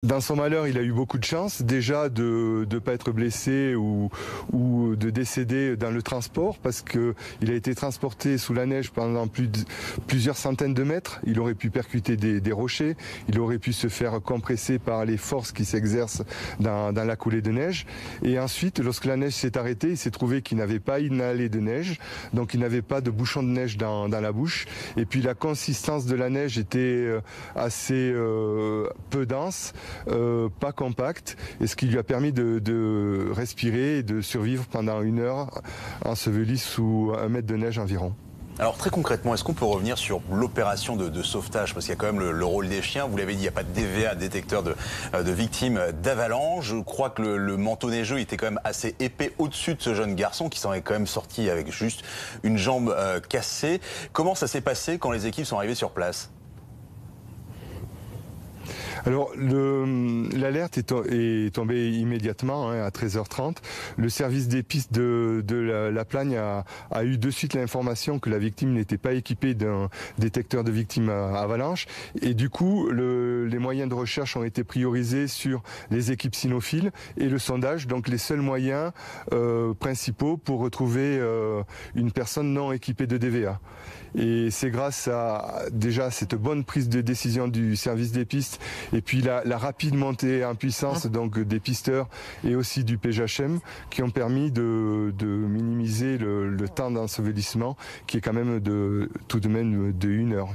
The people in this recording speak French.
Dans son malheur, il a eu beaucoup de chance, déjà de ne pas être blessé ou de décéder dans le transport, parce qu'il a été transporté sous la neige pendant plusieurs centaines de mètres. Il aurait pu percuter des rochers, il aurait pu se faire compresser par les forces qui s'exercent dans la coulée de neige. Et ensuite, lorsque la neige s'est arrêtée, il s'est trouvé qu'il n'avait pas inhalé de neige, donc il n'avait pas de bouchon de neige dans la bouche. Et puis la consistance de la neige était assez peu dense. Pas compact, et ce qui lui a permis de respirer et de survivre pendant 1 heure enseveli sous 1 mètre de neige environ. Alors très concrètement, est-ce qu'on peut revenir sur l'opération de sauvetage? Parce qu'il y a quand même le rôle des chiens. Vous l'avez dit, il n'y a pas de DVA, détecteur de victimes d'avalanche. Je crois que le manteau neigeux était quand même assez épais au-dessus de ce jeune garçon qui s'en est quand même sorti avec juste une jambe cassée. Comment ça s'est passé quand les équipes sont arrivées sur place? Alors, l'alerte est tombée immédiatement, à 13h30. Le service des pistes de la Plagne a eu de suite l'information que la victime n'était pas équipée d'un détecteur de victimes à avalanche. Et du coup, les moyens de recherche ont été priorisés sur les équipes cynophiles et le sondage, donc les seuls moyens principaux pour retrouver une personne non équipée de DVA. Et c'est grâce à déjà cette bonne prise de décision du service des pistes et puis la rapide montée en puissance donc des pisteurs et aussi du PGHM qui ont permis de minimiser le temps d'ensevelissement qui est quand même tout de même de 1 heure.